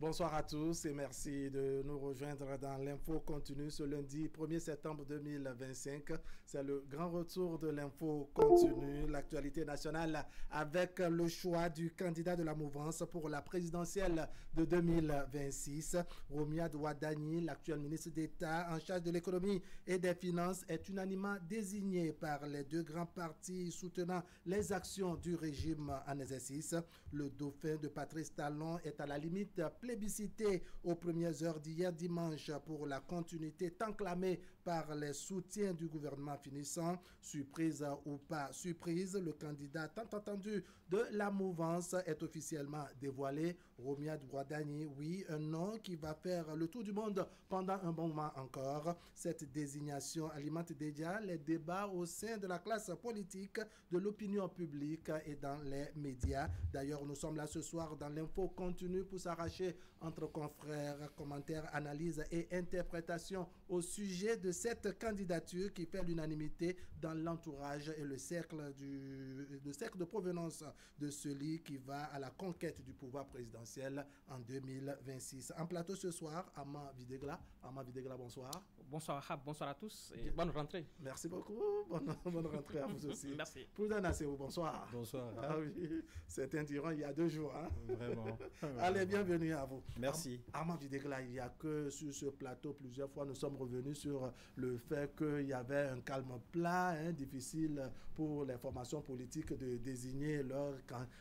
Bonsoir à tous et merci de nous rejoindre dans l'info continue ce lundi 1er septembre 2025. C'est le grand retour de l'info continue, l'actualité nationale avec le choix du candidat de la mouvance pour la présidentielle de 2026. Romuald Wadani, l'actuel ministre d'État en charge de l'économie et des finances, est unanimement désigné par les deux grands partis soutenant les actions du régime en exercice. Le dauphin de Patrice Talon est à la limite plébiscité aux premières heures d'hier dimanche pour la continuité tant clamée par les soutiens du gouvernement finissant. Surprise ou pas surprise, le candidat tant attendu de la mouvance est officiellement dévoilé. Romuald Wadani, oui, un nom qui va faire le tour du monde pendant un bon moment encore. Cette désignation alimente déjà les débats au sein de la classe politique, de l'opinion publique et dans les médias. D'ailleurs, nous sommes là ce soir dans l'info continue pour s'arracher entre confrères, commentaires, analyses et interprétations au sujet de cette candidature qui fait l'unanimité dans l'entourage et le cercle de provenance de celui qui va à la conquête du pouvoir présidentiel en 2026. En plateau ce soir, Ama Videgla. Ama Videgla, bonsoir. Bonsoir Ahab, bonsoir à tous et bonne rentrée. Merci beaucoup. Bonne rentrée à vous aussi. Merci. Prudent Nassérou, bonsoir. Bonsoir. Ah oui, certains diront il y a 2 jours. Hein? Vraiment. Allez, bienvenue à vous. Merci. Armand Videgla, il n'y a que sur ce plateau, plusieurs fois, nous sommes revenus sur le fait qu'il y avait un calme plat, difficile pour les formations politiques de désigner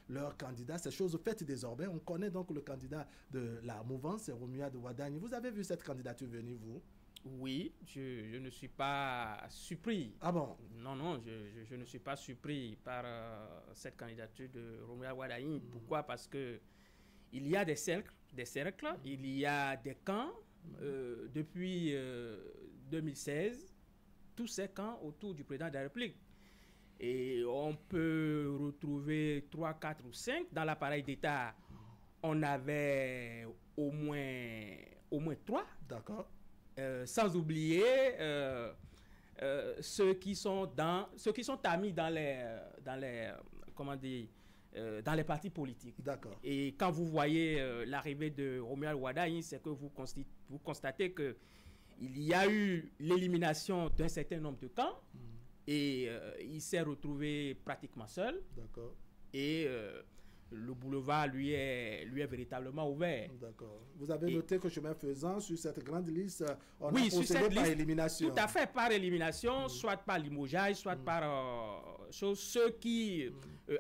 leur candidat. C'est chose faite désormais. On connaît donc le candidat de la mouvance, c'est Romuald Wadani. Vous avez vu cette candidature venir, vous? Oui, je ne suis pas surpris. Ah bon? Non, je ne suis pas surpris par cette candidature de Romuald Wadani. Pourquoi? Parce que il y a des cercles, il y a des camps. Depuis 2016, tous ces camps autour du président de la République. Et on peut retrouver 3, 4 ou 5 dans l'appareil d'État. On avait au moins 3. D'accord. Sans oublier ceux qui sont amis dans les partis politiques. D'accord. Et quand vous voyez l'arrivée de Romuald Wadani, c'est que vous constatez que il y a eu l'élimination d'un certain nombre de camps et il s'est retrouvé pratiquement seul. D'accord. Et le boulevard lui est véritablement ouvert. D'accord. Vous avez noté que chemin faisant, sur cette grande liste, on a procédé par élimination. Tout à fait, par élimination, soit par limogeage, soit par ceux qui,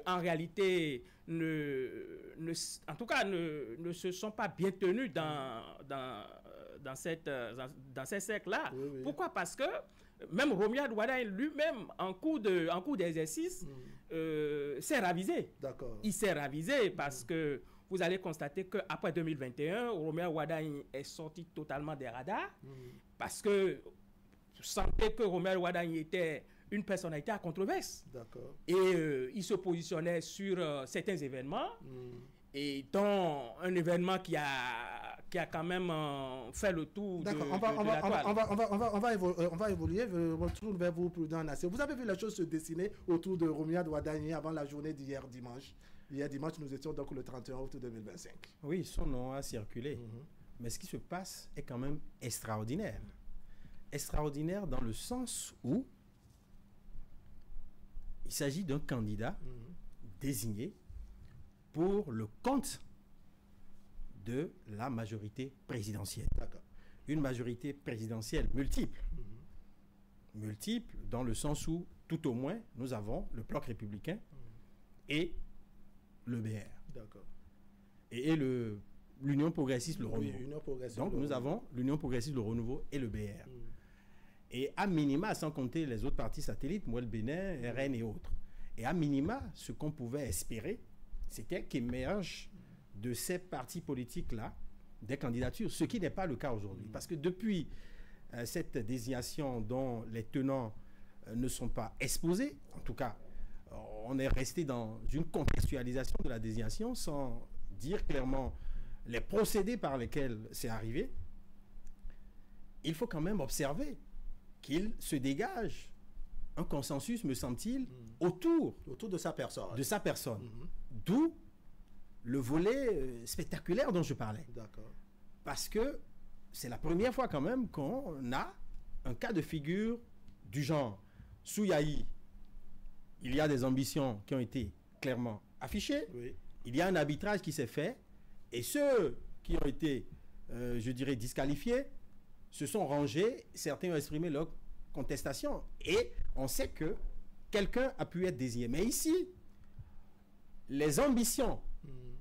en réalité, ne se sont pas bien tenus dans ces cercles-là. Oui. Pourquoi? Parce que même Romuald Wadani lui-même, en cours d'exercice, s'est ravisé. D'accord. Il s'est ravisé parce que vous allez constater qu'après 2021, Romuald Wadani est sorti totalement des radars parce que vous sentez que Romuald Wadani était une personnalité à controverse. D'accord. Et il se positionnait sur certains événements. Et dont un événement qui a quand même fait le tour de la toile. On va évoluer. Je retourne vers vous, Prudent Nassé. Vous avez vu les choses se dessiner autour de Romuald Wadani avant la journée d'hier dimanche. Hier dimanche, nous étions donc le 31 août 2025. Oui, son nom a circulé. Mais ce qui se passe est quand même extraordinaire. Extraordinaire dans le sens où il s'agit d'un candidat désigné pour le compte de la majorité présidentielle. D'accord. Une majorité présidentielle multiple. Multiple dans le sens où, tout au moins, nous avons le Bloc républicain et le BR. D'accord. Et l'Union progressiste, le renouveau. Oui, Union progressiste. Donc nous avons l'Union progressiste, le renouveau et le BR. Et à minima, sans compter les autres partis satellites, Mouel Bénin, RN et autres. Et à minima, ce qu'on pouvait espérer, c'était qu'émergent de ces partis politiques-là des candidatures, ce qui n'est pas le cas aujourd'hui. Parce que depuis cette désignation dont les tenants ne sont pas exposés, en tout cas, on est resté dans une contextualisation de la désignation sans dire clairement les procédés par lesquels c'est arrivé. Il faut quand même observer qu'il se dégage un consensus, me semble-t-il, autour de sa personne. D'où le volet spectaculaire dont je parlais. D'accord. Parce que c'est la première fois quand même qu'on a un cas de figure du genre. Sous Yahi, il y a des ambitions qui ont été clairement affichées. Oui. Il y a un arbitrage qui s'est fait. Et ceux qui ont été, je dirais, disqualifiés, se sont rangés. Certains ont exprimé leur contestation. Et on sait que quelqu'un a pu être désigné. Mais ici, les ambitions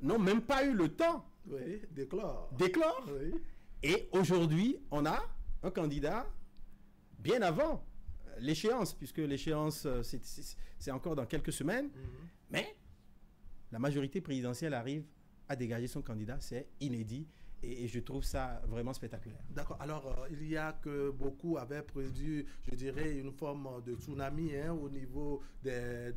n'ont même pas eu le temps d'éclore. Oui. Et aujourd'hui, on a un candidat bien avant l'échéance, puisque l'échéance, c'est encore dans quelques semaines. Mais la majorité présidentielle arrive à dégager son candidat. C'est inédit. Et je trouve ça vraiment spectaculaire. D'accord. Alors, il y a que beaucoup avaient prévu, je dirais, une forme de tsunami au niveau des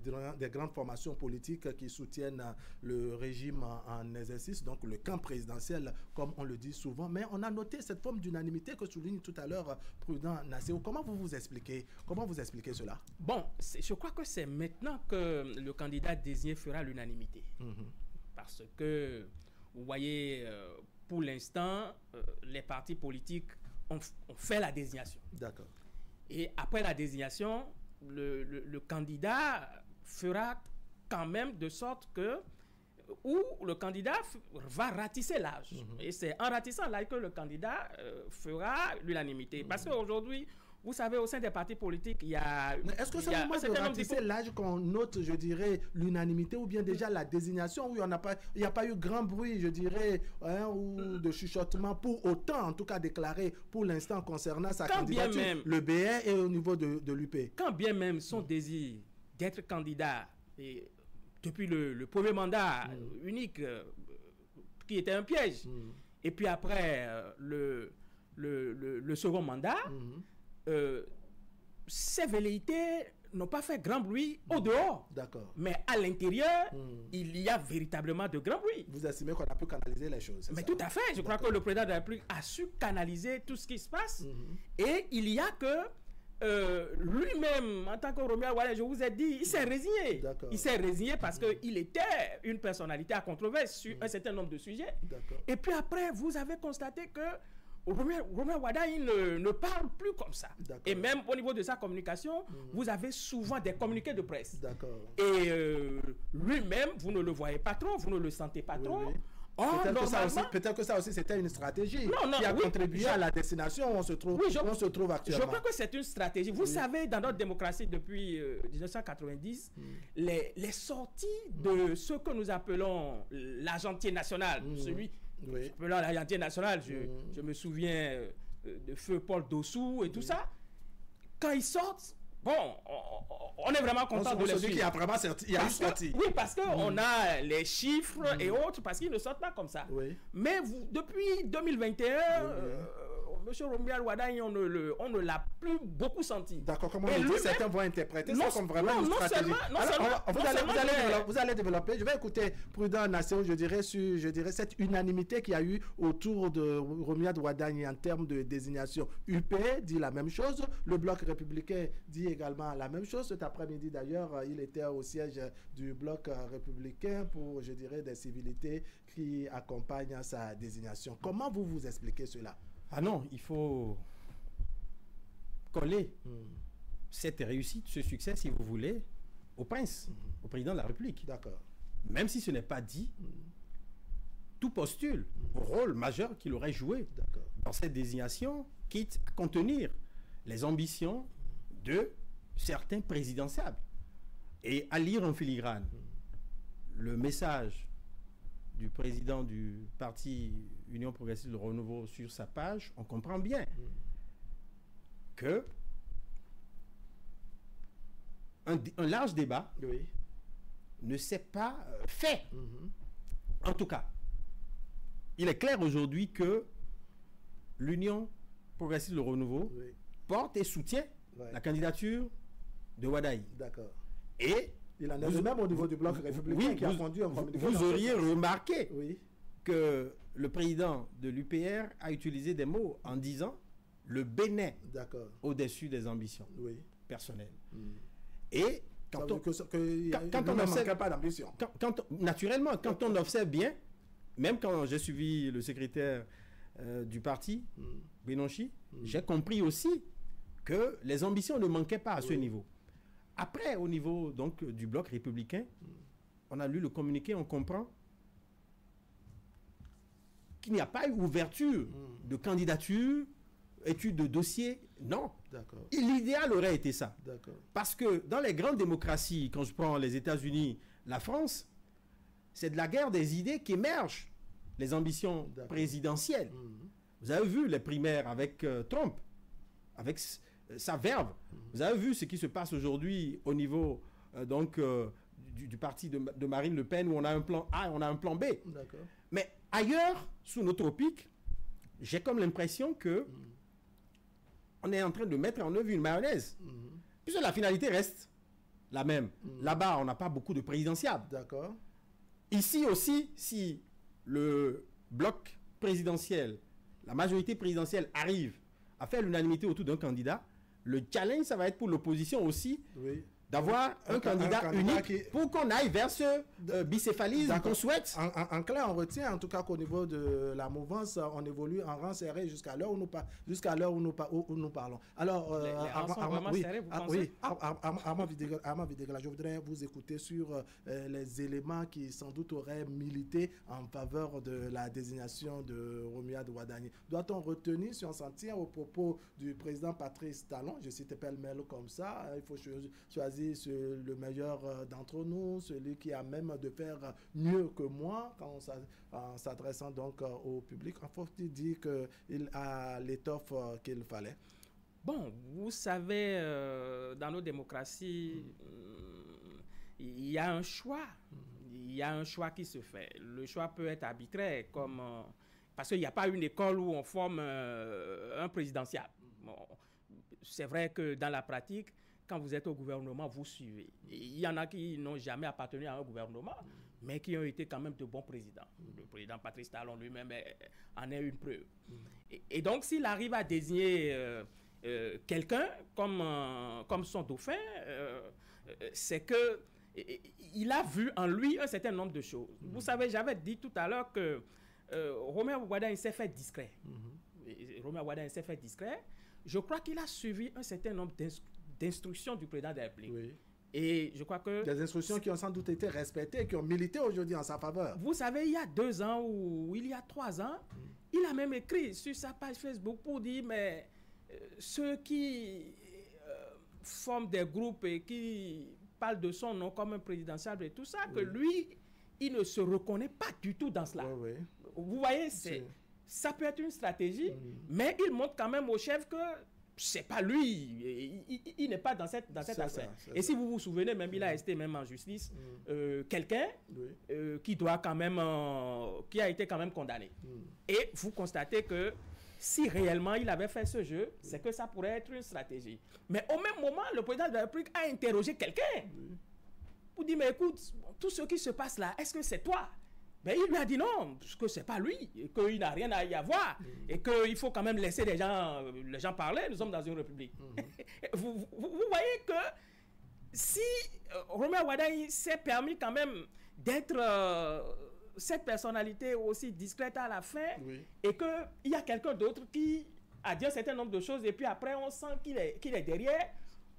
grandes formations politiques qui soutiennent le régime en exercice, donc le camp présidentiel, comme on le dit souvent. Mais on a noté cette forme d'unanimité que souligne tout à l'heure Prudent Nasseo. Comment vous expliquez cela? Bon, je crois que c'est maintenant que le candidat désigné fera l'unanimité. Parce que, vous voyez... pour l'instant, les partis politiques ont fait la désignation. D'accord. Et après la désignation, le candidat fera quand même de sorte que, où le candidat va ratisser l'âge. Et c'est en ratissant l'âge que le candidat fera l'unanimité. Parce qu'aujourd'hui, vous savez, au sein des partis politiques, il y a... Mais est-ce que c'est le moment de ratisser l'âge qu'on note, je dirais, l'unanimité ou bien déjà la désignation où il n'y a pas eu grand bruit, je dirais, ou de chuchotement pour autant, en tout cas déclaré pour l'instant concernant sa candidature, même, le BR et au niveau de l'UP? Quand bien même son désir d'être candidat, et depuis le premier mandat unique, qui était un piège, et puis après le second mandat, ces velléités n'ont pas fait grand bruit au dehors. D'accord. Mais à l'intérieur, il y a véritablement de grand bruit. Vous estimez qu'on a pu canaliser les choses? Mais tout à fait. Je crois que le président de la République a su canaliser tout ce qui se passe. Et il y a que lui-même, en tant que Romuald Wada, je vous ai dit, il s'est résigné. Il s'est résigné parce qu'il était une personnalité à controverse sur un certain nombre de sujets. Et puis après, vous avez constaté que Romuald Wada, il ne parle plus comme ça. Et même au niveau de sa communication, vous avez souvent des communiqués de presse. Et lui-même, vous ne le voyez pas trop, vous ne le sentez pas trop. Peut-être que ça aussi c'était une stratégie qui a contribué à la destination où on se trouve, actuellement. Je crois que c'est une stratégie. Vous savez, dans notre démocratie depuis 1990, les sorties de ce que nous appelons l'argentier national, celui... Là, l'Argentine nationale, je me souviens de feu Paul Dossou et tout ça. Quand ils sortent, bon, on est vraiment content de les suivre. Il y a vraiment sorti. Oui, parce qu'on a les chiffres et autres, parce qu'ils ne sortent pas comme ça. Mais depuis 2021, M. Romuald Wada, on ne l'a plus beaucoup senti. D'accord, comment certains vont interpréter ça comme vraiment une stratégie. Vous allez développer. Je vais écouter Prudent Nasseo, je dirais cette unanimité qu'il y a eu autour de Romuald Wada en termes de désignation. UP dit la même chose, le Bloc républicain dit également la même chose. Cet après-midi d'ailleurs, il était au siège du Bloc républicain pour, je dirais, des civilités qui accompagnent sa désignation. Comment vous expliquez cela? Ah non, il faut coller cette réussite, ce succès, si vous voulez, au prince, au président de la République. D'accord. Même si ce n'est pas dit, tout postule au rôle majeur qu'il aurait joué dans cette désignation, quitte à contenir les ambitions de certains présidentiables. Et à lire en filigrane le message du président du parti Union progressive de renouveau sur sa page, on comprend bien que un large débat ne s'est pas fait. En tout cas, il est clair aujourd'hui que l'Union progressive de renouveau porte et soutient la candidature de Wadaï. D'accord. Et il en est même au niveau du Bloc républicain qui a conduit un communiqué. Vous auriez remarqué que le président de l'UPR a utilisé des mots en disant le Bénin au-dessus des ambitions personnelles. Et Quand on ne manquait pas d'ambition. Naturellement, quand on observe bien, même quand j'ai suivi le secrétaire du parti, Benonchi, j'ai compris aussi que les ambitions ne manquaient pas à ce niveau. Après, au niveau donc du bloc républicain, on a lu le communiqué, on comprend qu'il n'y a pas eu ouverture de candidature, étude de dossier, non. L'idéal aurait été ça. Parce que dans les grandes démocraties, quand je prends les États-Unis, la France, c'est de la guerre des idées qu'émergent les ambitions présidentielles. Vous avez vu les primaires avec Trump, avec sa verve. Vous avez vu ce qui se passe aujourd'hui au niveau du parti de Marine Le Pen, où on a un plan A et on a un plan B. Mais ailleurs, sous nos tropiques, j'ai comme l'impression que on est en train de mettre en œuvre une mayonnaise. Puisque la finalité reste la même. Là-bas, on n'a pas beaucoup de présidentiables. Ici aussi, si le bloc présidentiel, la majorité présidentielle arrive à faire l'unanimité autour d'un candidat, le challenge, ça va être pour l'opposition aussi d'avoir un candidat unique pour qu'on aille vers ce bicéphalisme qu'on souhaite. En clair, on retient en tout cas qu'au niveau de la mouvance, on évolue en rang serré jusqu'à l'heure où nous parlons. Alors, Armand Videgala, je voudrais vous écouter sur les éléments qui sans doute auraient milité en faveur de la désignation de Romuald Wadani. Doit-on retenir, si on s'en tient au propos du président Patrice Talon, je cite pêle-mêle comme ça, il faut choisir le meilleur d'entre nous, celui qui a même de faire mieux que moi en s'adressant donc au public. En faut-il dire qu'il a l'étoffe qu'il fallait? Bon, vous savez, dans nos démocraties, il y a un choix. Il y a un choix qui se fait. Le choix peut être arbitraire, comme parce qu'il n'y a pas une école où on forme un présidentiable. Bon, c'est vrai que dans la pratique, quand vous êtes au gouvernement, vous suivez. Il y en a qui n'ont jamais appartenu à un gouvernement, mais qui ont été quand même de bons présidents. Le président Patrice Talon lui-même en est une preuve. Et donc, s'il arrive à désigner quelqu'un comme son dauphin, c'est que il a vu en lui un certain nombre de choses. Vous savez, j'avais dit tout à l'heure que Romuald Wadani s'est fait discret. Romuald Wadani s'est fait discret. Je crois qu'il a suivi un certain nombre d'instructions du président de la République. Et je crois que... Des instructions qui ont sans doute été respectées, qui ont milité aujourd'hui en sa faveur. Vous savez, il y a 2 ans ou il y a 3 ans, il a même écrit sur sa page Facebook pour dire, mais ceux qui forment des groupes et qui parlent de son nom comme un présidentiable et tout ça, que lui, il ne se reconnaît pas du tout dans cela. Vous voyez, ça peut être une stratégie, mais il montre quand même au chef que c'est pas lui, il n'est pas dans cette affaire. Et si vous vous souvenez, même il a resté même en justice, quelqu'un qui doit quand même, qui a été quand même condamné. Et vous constatez que si réellement il avait fait ce jeu, c'est que ça pourrait être une stratégie. Mais au même moment, le président de la République a interrogé quelqu'un pour dire, mais écoute, tout ce qui se passe là, est-ce que c'est toi? Ben, il lui a dit non, que c'est pas lui, qu'il n'a rien à y avoir, et qu'il faut quand même laisser les gens parler, nous sommes dans une république. Vous voyez que si Romuald Wadani s'est permis quand même d'être cette personnalité aussi discrète à la fin, et qu'il y a quelqu'un d'autre qui a dit un certain nombre de choses, et puis après on sent qu'il est derrière,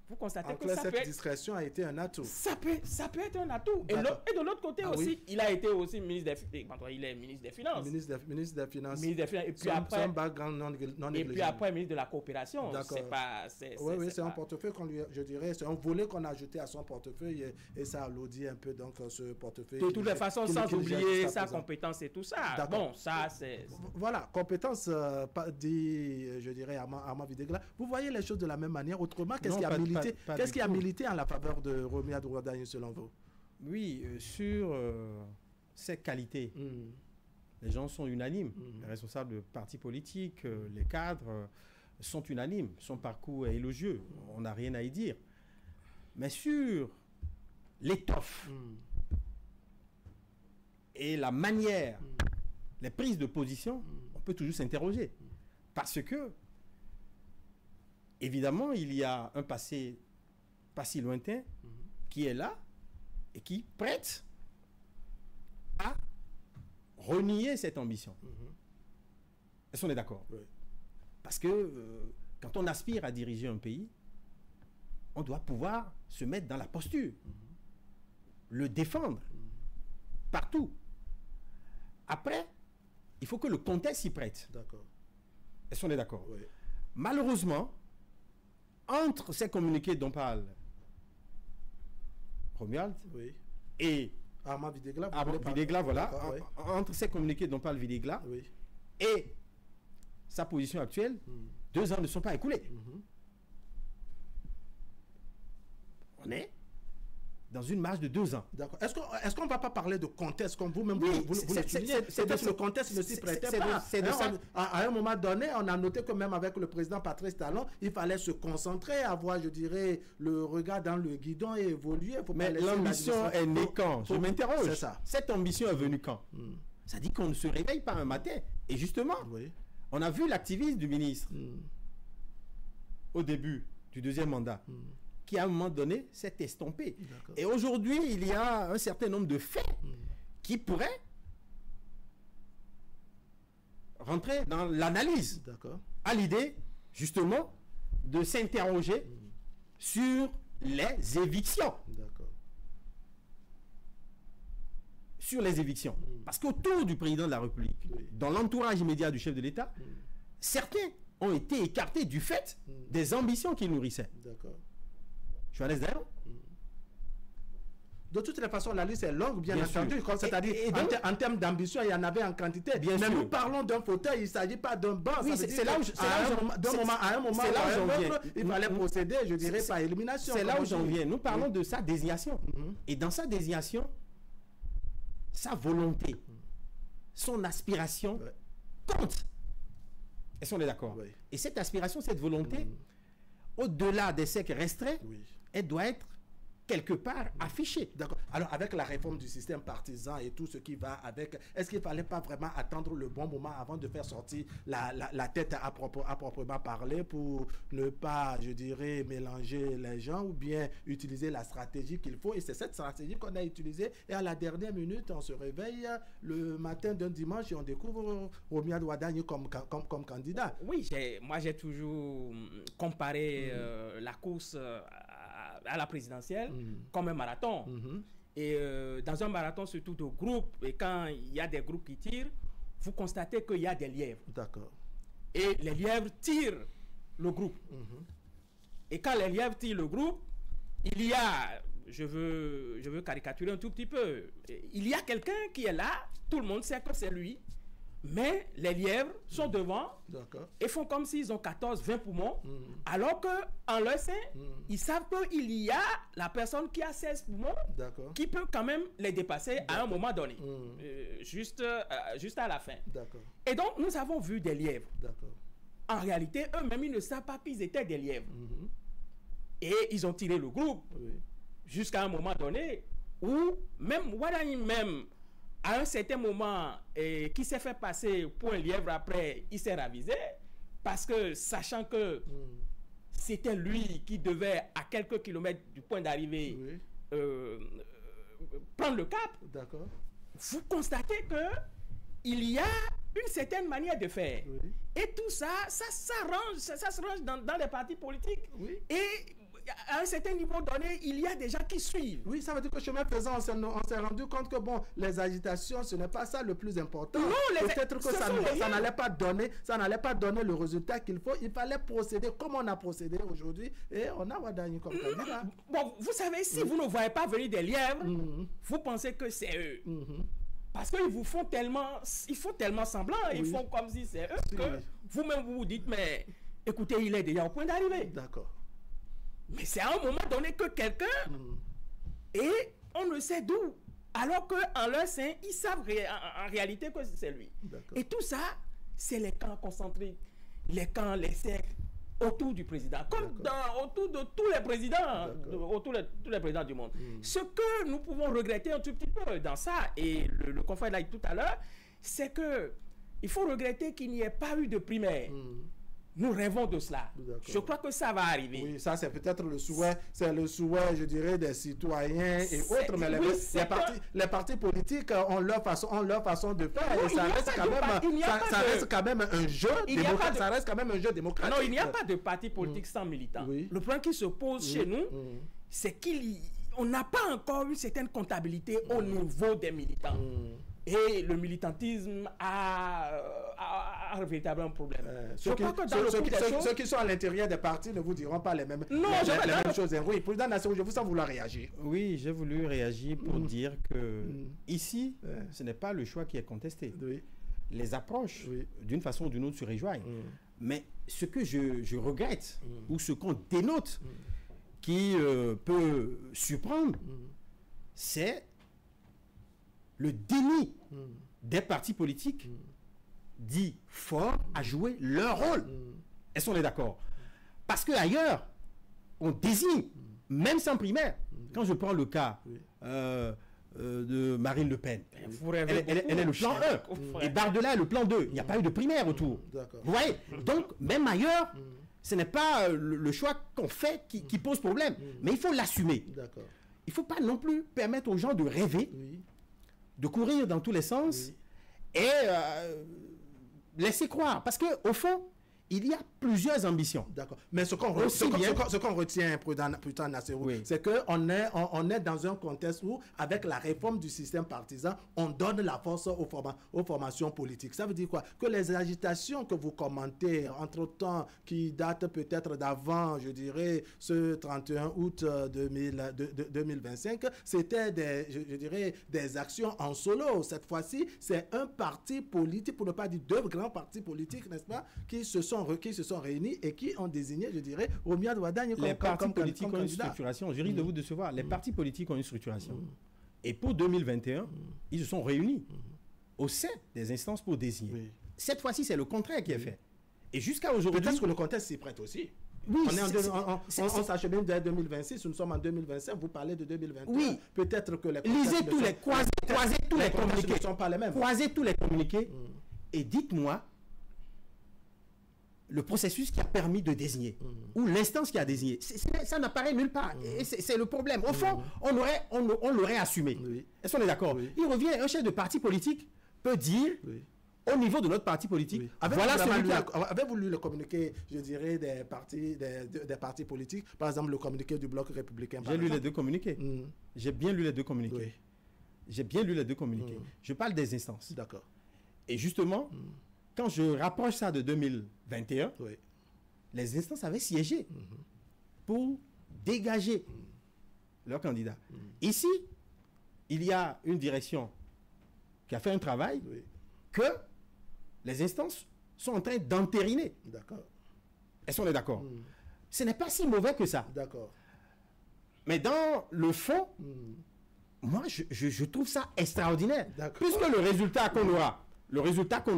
vous constatez que cette discrétion a été un atout. Ça peut être un atout. Et de l'autre côté aussi, il a été aussi ministre des Finances. Il est ministre des Finances. Ministre des Finances. Et puis après, ministre de la Coopération. Oui, c'est un portefeuille je dirais, c'est un volet qu'on a ajouté à son portefeuille et ça alourdit un peu donc ce portefeuille. De toutes les façons, sans oublier sa compétence et tout ça. Bon, ça c'est... Voilà, compétence, dit, je dirais, Armand Videgala. Vous voyez les choses de la même manière. Autrement, qu'est-ce qui a milité en la faveur de Romuald Wadani selon vous? Oui, sur ses qualités, les gens sont unanimes. Les responsables de partis politiques, les cadres sont unanimes. Son parcours est élogieux, on n'a rien à y dire. Mais sur l'étoffe et la manière, les prises de position, on peut toujours s'interroger. Parce que évidemment, il y a un passé pas si lointain qui est là et qui prête à renier cette ambition. Est-ce qu'on est d'accord? Oui. Parce que quand on aspire à diriger un pays, on doit pouvoir se mettre dans la posture, le défendre partout. Après, il faut que le contexte s'y prête. D'accord. Est-ce qu'on est d'accord? Oui. Malheureusement, entre ces communiqués dont parle Romuald Oui. et Armand Videgla, Videgla, voilà, oui. entre ces communiqués dont parle Videgla Oui. et sa position actuelle, 2 ans ne sont pas écoulés. On est dans une marge de 2 ans. D'accord. Est-ce qu'on ne va pas parler de contexte comme vous-même Oui, vous le soulignez? C'est que le contexte ne s'y prêtait pas. À un moment donné, on a noté que même avec le président Patrice Talon, il fallait se concentrer, avoir, je dirais, le regard dans le guidon et évoluer. Mais l'ambition est née quand? Je m'interroge. C'est ça. Cette ambition est venue quand? Ça dit qu'on ne se réveille pas un matin. Et justement, on a vu l'activisme du ministre au début du 2e mandat, qui à un moment donné s'est estompé. Et aujourd'hui, il y a un certain nombre de faits qui pourraient rentrer dans l'analyse, à l'idée justement de s'interroger sur les évictions. Sur les évictions. Parce qu'autour du président de la République, dans l'entourage immédiat du chef de l'État, certains ont été écartés du fait des ambitions qu'ils nourrissaient. Johannes Dayon. De toutes les façons, la liste est longue, bien entendu. C'est-à-dire, en termes d'ambition, il y en avait en quantité. Mais nous parlons d'un fauteuil, il ne s'agit pas d'un banc. Oui, c'est là où à un moment, il fallait procéder, je dirais, par élimination. C'est là où j'en viens. Nous parlons de sa désignation. Et dans sa désignation, sa volonté, son aspiration compte. Est-ce qu'on est d'accord? Et cette aspiration, cette volonté, au-delà des cercles restreints, elle doit être quelque part affichée. D'accord. Alors, avec la réforme du système partisan et tout ce qui va avec, est-ce qu'il ne fallait pas vraiment attendre le bon moment avant de faire sortir la tête à proprement parler pour ne pas, je dirais, mélanger les gens ou bien utiliser la stratégie qu'il faut? Et c'est cette stratégie qu'on a utilisée. Et à la dernière minute, on se réveille le matin d'un dimanche et on découvre Romuald Wadagni comme candidat. Oui, moi j'ai toujours comparé la course à la présidentielle comme un marathon. Et dans un marathon, surtout de groupes, et quand il y a des groupes qui tirent, vous constatez qu'il y a des lièvres. D'accord. Et les lièvres tirent le groupe. Et quand les lièvres tirent le groupe, il y a, je veux caricaturer un tout petit peu, il y a quelqu'un qui est là, tout le monde sait que c'est lui, mais les lièvres sont devant et font comme s'ils ont 14-20 poumons, alors qu'en leur sein, ils savent qu'il y a la personne qui a 16 poumons qui peut quand même les dépasser à un moment donné, juste à la fin. Et donc, nous avons vu des lièvres. En réalité, eux-mêmes, ils ne savent pas qu'ils étaient des lièvres. Et ils ont tiré le groupe jusqu'à un moment donné où même Wadagni même, à un certain moment, qui s'est fait passer pour un lièvre après, il s'est ravisé, parce que sachant que c'était lui qui devait, à quelques kilomètres du point d'arrivée, prendre le cap, vous constatez qu'il y a une certaine manière de faire. Et tout ça, ça se range dans les partis politiques. Et à un certain niveau donné, il y a des gens qui suivent. Oui, ça veut dire que chemin faisant, on s'est rendu compte que bon, les agitations, ce n'est pas ça le plus important. Peut-être que ça n'allait pas donner le résultat qu'il faut. Il fallait procéder comme on a procédé aujourd'hui et on a Wadagni comme candidat. Bon, vous savez, si vous ne voyez pas venir des lièvres, vous pensez que c'est eux. Parce qu'ils vous font tellement, semblant, ils font comme si c'est eux, que vous-même vous dites, mais écoutez, il est déjà au point d'arrivée. D'accord. Mais c'est à un moment donné que quelqu'un, et on ne sait d'où, alors qu'en leur sein, ils savent en réalité que c'est lui. Et tout ça, c'est les camps concentriques, les camps, les cercles, autour du président, comme autour de tous les présidents, tous les présidents du monde. Ce que nous pouvons regretter un tout petit peu dans ça, et le confrère l'a dit tout à l'heure, c'est que il faut regretter qu'il n'y ait pas eu de primaire. nous rêvons de cela. Je crois que ça va arriver. Oui, ça c'est peut-être le souhait, je dirais, des citoyens et autres, mais les partis politiques ont leur façon de faire. Non, et ça reste quand même un jeu démocratique. Ça reste quand même un jeu démocratique. Non, il n'y a pas de parti politique sans militants. Oui. Le problème qui se pose chez nous, c'est qu'on n'a pas encore une certaine comptabilité au niveau des militants. Et le militantisme a un véritable problème. Ceux qui sont à l'intérieur des partis ne vous diront pas les mêmes, choses. Oui, président Nassirou, je vous sens vouloir réagir. Oui, j'ai voulu réagir pour dire que ici, ce n'est pas le choix qui est contesté. Oui. Les approches, d'une façon ou d'une autre, se rejoignent. Mais ce que je regrette, ou ce qu'on dénote, qui peut surprendre, c'est le déni des partis politiques dits forts à jouer leur rôle. Est-ce qu'on est d'accord? Parce qu'ailleurs, on désigne, même sans primaire. Quand je prends le cas de Marine Le Pen, elle est le plan 1. Et Bardella est le plan 2. Il n'y a pas eu de primaire autour. Vous voyez? Donc, même ailleurs, ce n'est pas le choix qu'on fait qui pose problème. Mais il faut l'assumer. Il ne faut pas non plus permettre aux gens de rêver, de courir dans tous les sens et laisser croire. Parce qu'au fond, il y a plusieurs ambitions. D'accord. Mais ce qu'on retient, Président Nassirou, c'est qu'on est dans un contexte où, avec la réforme du système partisan, on donne la force aux formations politiques. Ça veut dire quoi? Que les agitations que vous commentez, entre-temps, qui datent peut-être d'avant, je dirais, ce 31 août 2025, c'était des actions en solo. Cette fois-ci, c'est un parti politique, pour ne pas dire deux grands partis politiques, n'est-ce pas, qui se sont réunis et qui ont désigné, je dirais, Romia Wadagne comme partis politiques ont une structuration. Je risque de vous décevoir. Les partis politiques ont une structuration. Et pour 2021, ils se sont réunis au sein des instances pour désigner. Cette fois-ci, c'est le contraire qui est fait. Et jusqu'à aujourd'hui... Peut-être que le contexte s'y prête aussi. Oui, on s'achemine dès 2026, nous sommes en 2025, vous parlez de 2021. Oui. Peut-être que les... Croisez tous les communiqués. Ne sont pas les mêmes. Croisez tous les communiqués et dites-moi le processus qui a permis de désigner, ou l'instance qui a désigné. Ça n'apparaît nulle part. Et c'est le problème. Au fond, on l'aurait assumé. Est-ce qu'on est d'accord? Il revient, un chef de parti politique peut dire, au niveau de notre parti politique, avez-vous lu le communiqué, je dirais, des partis politiques, par exemple le communiqué du Bloc républicain? J'ai lu les deux communiqués. J'ai bien lu les deux communiqués. J'ai bien lu les deux communiqués. Je parle des instances. D'accord. Et justement, quand je rapproche ça de 2021, les instances avaient siégé pour dégager leur candidat. Ici, il y a une direction qui a fait un travail que les instances sont en train d'entériner. D'accord. Est-ce qu'on est d'accord? Ce n'est pas si mauvais que ça. D'accord. Mais dans le fond, moi, je trouve ça extraordinaire. Puisque le résultat qu'on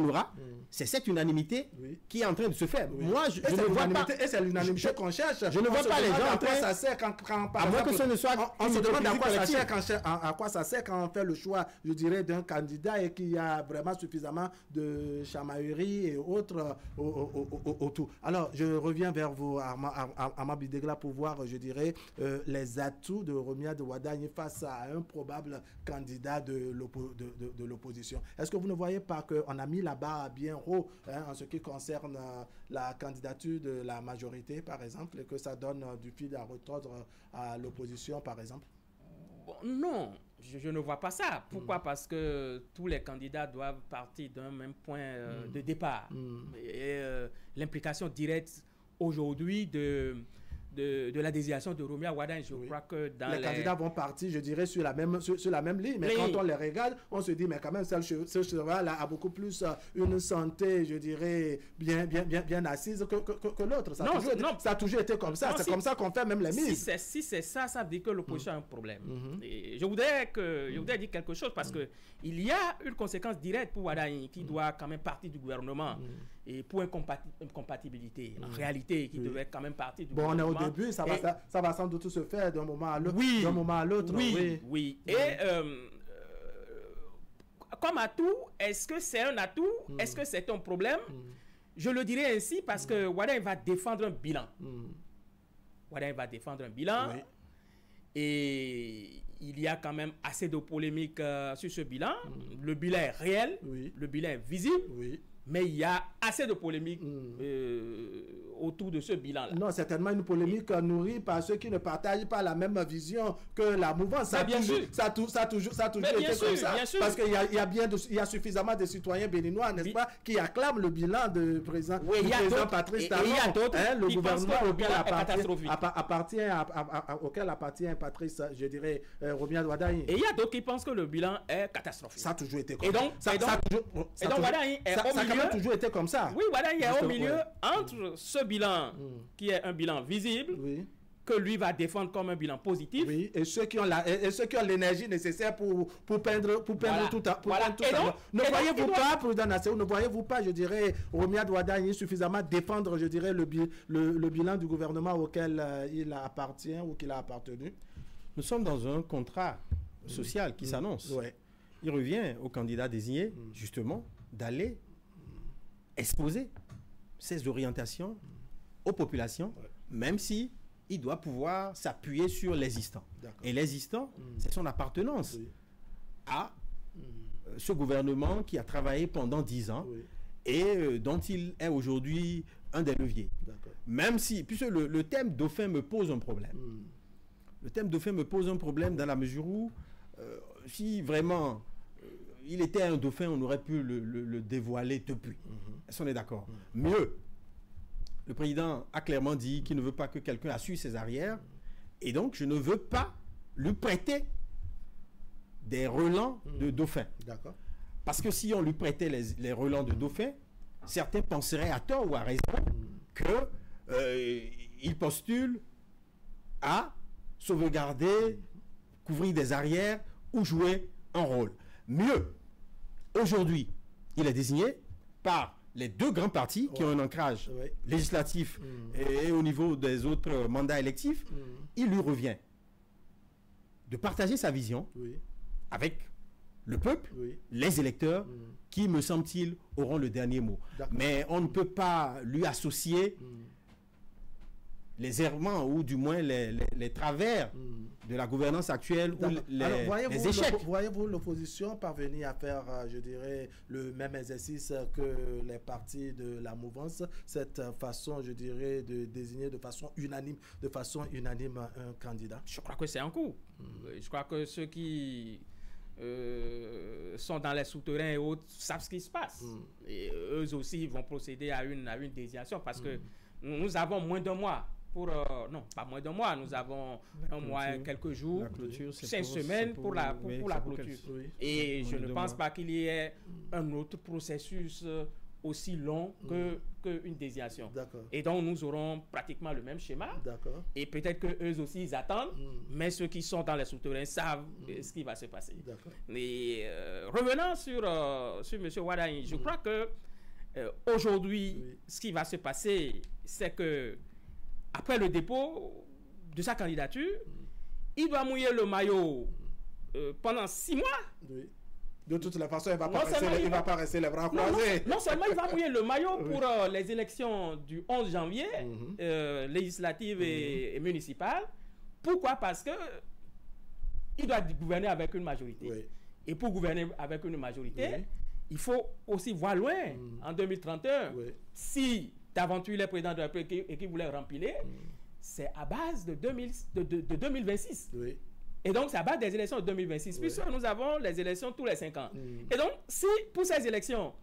aura, c'est cette unanimité qui est en train de se faire. Moi, je ne vois pas... Et c'est l'unanimité qu'on cherche. Je ne vois pas les gens en train... Ça sert quand à moins que ce ne soit... On se demande à quoi ça sert quand on fait le choix, je dirais, d'un candidat et qu'il y a vraiment suffisamment de chamaillerie et autres autour. Alors, je reviens vers vous, Armand Bidegla, pour voir, je dirais, les atouts de Romia Wadagne face à un probable candidat de l'opposition. Est-ce que vous ne voyez pas qu'on a mis la barre bien haut en ce qui concerne la candidature de la majorité, par exemple, et que ça donne du fil à retordre à l'opposition, par exemple? Non, je ne vois pas ça. Pourquoi? Parce que tous les candidats doivent partir d'un même point de départ. Et l'implication directe aujourd'hui de la désignation de Romia Wadagne, je crois que dans les candidats vont partir, je dirais, sur la même ligne. Mais quand on les regarde, on se dit, mais quand même, ce cheval a beaucoup plus une santé, je dirais, bien assise que l'autre. Ça a toujours été comme ça. C'est comme ça qu'on fait même les mises. Si c'est ça, ça veut dire que l'opposition a un problème. Et je voudrais dire quelque chose parce que il y a une conséquence directe pour Wadagne qui doit quand même partir du gouvernement. Et pour incompatibilité, en réalité, qui devait quand même partir du gouvernement. On est au début, ça va sans doute se faire d'un moment à l'autre. Oui. Et comme atout, est-ce que c'est un atout? Est-ce que c'est un problème? Je le dirais ainsi parce que Wadaï va défendre un bilan. Wadaï va défendre un bilan. Oui. Et il y a quand même assez de polémiques sur ce bilan. Le bilan est réel, Oui. le bilan est visible, Oui. mais il y a assez de polémiques autour de ce bilan-là. Non, certainement une polémique nourrie par ceux qui ne partagent pas la même vision que la mouvance. Ça a bien toujours, sûr. ça a toujours Mais été bien sûr, comme ça. bien sûr. Parce qu'il y a suffisamment de citoyens béninois, n'est-ce Oui. pas, qui acclament le bilan du président, Oui, il y a président d'autres- Patrice et Talon. il y a d'autres Le qui gouvernement pensent que le auquel bilan est catastrophique. auquel appartient Patrice, je dirais, Romia Wadaï. Et il y a d'autres qui pensent que le bilan est catastrophique. Ça a toujours été comme Et donc- ça. et donc- et donc Wadaï est au ça a quand milieu. même toujours été comme ça. Oui, voilà, il est au Justement, milieu ouais. entre ce bilan qui est un bilan visible, Oui. que lui va défendre comme un bilan positif. Oui, et ceux qui ont l'énergie nécessaire pour peindre Voilà. tout à Voilà. tout Et à donc- l'heure. Ne et donc, voyez-vous il doit- pas, Président Nassau, ne voyez-vous pas, je dirais, Romia Wadaï suffisamment défendre, je dirais, le bilan du gouvernement auquel il appartient ou qu'il a appartenu? Nous sommes dans un contrat social qui s'annonce. Ouais. Il revient au candidat désigné, justement, d'aller exposer ses orientations aux populations, même si il doit pouvoir s'appuyer sur l'existant. D'accord. Et l'existant, c'est son appartenance Oui. à ce gouvernement qui a travaillé pendant 10 ans Oui. et dont il est aujourd'hui un des leviers. D'accord. Même si, puisque le thème dauphin me pose un problème. Le thème dauphin me pose un problème dans la mesure où, si vraiment il était un dauphin, on aurait pu le dévoiler depuis. Est-ce qu'on est d'accord? Mieux, le président a clairement dit qu'il ne veut pas que quelqu'un assure ses arrières, et donc je ne veux pas lui prêter des relents de dauphin. D'accord. Parce que si on lui prêtait les relents de dauphin, certains penseraient à tort ou à raison qu'il postule à sauvegarder, couvrir des arrières ou jouer un rôle. Mieux, aujourd'hui, il est désigné par les deux grands partis qui ont un ancrage Ouais. législatif et au niveau des autres mandats électifs. Il lui revient de partager sa vision Oui. avec le peuple, Oui. les électeurs, qui, me semble-t-il, auront le dernier mot. D'accord. Mais on ne peut pas lui associer les errements ou du moins les travers de la gouvernance actuelle ou D'accord. Alors, les échecs. voyez-vous l'opposition parvenir à faire, je dirais, le même exercice que les partis de la mouvance, cette façon, je dirais, de désigner de façon unanime un candidat? Je crois que c'est en cours. Je crois que ceux qui sont dans les souterrains et autres savent ce qui se passe. Et eux aussi vont procéder à une désignation parce que nous avons moins d'un mois. Non, pas moins d'un mois, nous avons un mois et quelques jours, La clôture, c'est 5 pour- semaines c'est pour la oui, pour la c'est pour clôture. quel- Oui. Et je Moins ne de pense mois. pas qu'il y ait un autre processus aussi long qu'une désignation. D'accord. Et donc nous aurons pratiquement le même schéma. D'accord. Et peut-être qu'eux aussi ils attendent, mais ceux qui sont dans les souterrains savent ce qui va se passer. D'accord. Et revenant sur M. Wadaï, je crois que aujourd'hui, ce qui va se passer, c'est que après le dépôt de sa candidature, il doit mouiller le maillot pendant 6 mois. Oui. De toutes les façons, il ne va, Non pas rester, seulement il va- pas rester les bras Non, non, croisés. non seulement il va mouiller le maillot pour les élections du 11 janvier, législatives et municipales. Pourquoi? Parce que il doit gouverner avec une majorité. Oui. Et pour gouverner avec une majorité, Oui. il faut aussi voir loin en 2031. Oui. Si d'aventure il est président de la République et qu'il voulait rempiler, c'est à base de 2026. Oui. Et donc, c'est à base des élections de 2026, puisque nous avons les élections tous les 5 ans. Et donc, si pour ces élections,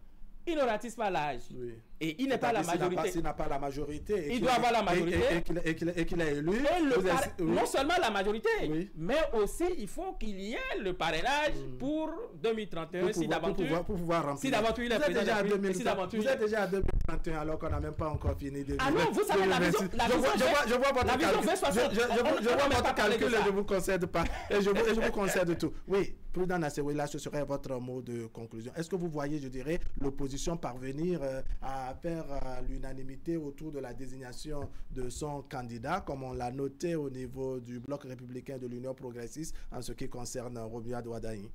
il ne ratisse pas l'âge, Oui. et il n'est pas la majorité, S'il n'a pas la majorité. Il doit avoir la majorité. Et qu'il est élu. et vous êtes- oui. non seulement la majorité, Oui. mais aussi il faut qu'il y ait le parrainage pour 2031, si d'aventure pour pouvoir remplir. si d'aventure il est Vous êtes président déjà à de la République, 2030, si d'aventure vous il est- êtes déjà à 2031 alors qu'on n'a même pas encore fini. Ah non, vous savez, la vision- la vision Je vois votre la vision calcul. V60, Je on vois va même votre pas parler de calcul et ça. je ne vous concède pas. Et je vous concède tout. Oui, Président Nassau, là, ce serait votre mot de conclusion. Est-ce que vous voyez, je dirais, l'opposition parvenir à faire l'unanimité autour de la désignation de son candidat, comme on l'a noté au niveau du bloc républicain de l'Union progressiste en ce qui concerne Romia Wadaï?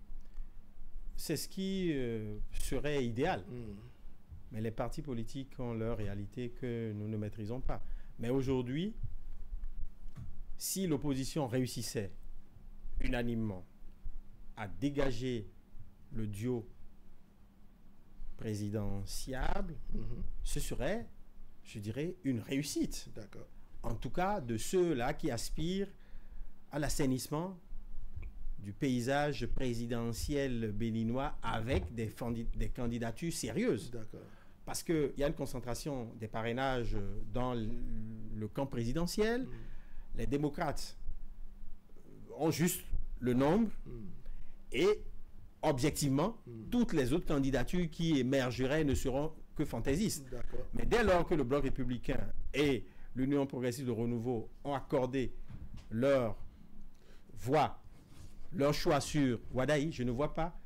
C'est ce qui serait idéal. Mais les partis politiques ont leur réalité que nous ne maîtrisons pas. Mais aujourd'hui, si l'opposition réussissait unanimement à dégager le duo présidentiable, ce serait, je dirais, une réussite. D'accord. En tout cas, de ceux-là qui aspirent à l'assainissement du paysage présidentiel béninois avec des candidatures sérieuses. D'accord. Parce qu'il y a une concentration des parrainages dans le camp présidentiel. Les démocrates ont juste le nombre et objectivement, toutes les autres candidatures qui émergeraient ne seront que fantaisistes. D'accord. Mais dès lors que le Bloc républicain et l'Union progressiste de renouveau ont accordé leur voix, leur choix sur Wadaï, je ne vois pas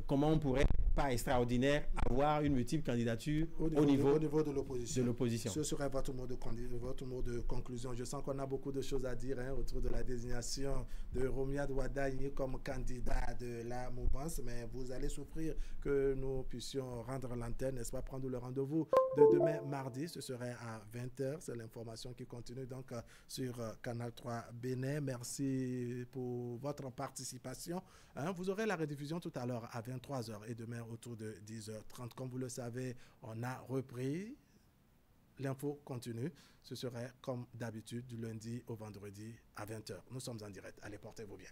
comment on pourrait, pas extraordinaire, avoir une multiple candidature au niveau de l'opposition. Ce serait votre mot de conclusion. Je sens qu'on a beaucoup de choses à dire autour de la désignation de Romuald Wadaï comme candidat de la mouvance, mais vous allez souffrir que nous puissions rendre l'antenne, n'est-ce pas, prendre le rendez-vous de demain mardi. Ce serait à 20h. C'est l'information qui continue donc sur Canal 3 Bénin. Merci pour votre participation. Vous aurez la rediffusion tout à l'heure à 23h et demain autour de 10h30. Comme vous le savez, on a repris. L'info continue. Ce serait comme d'habitude du lundi au vendredi à 20h. Nous sommes en direct. Allez, portez-vous bien.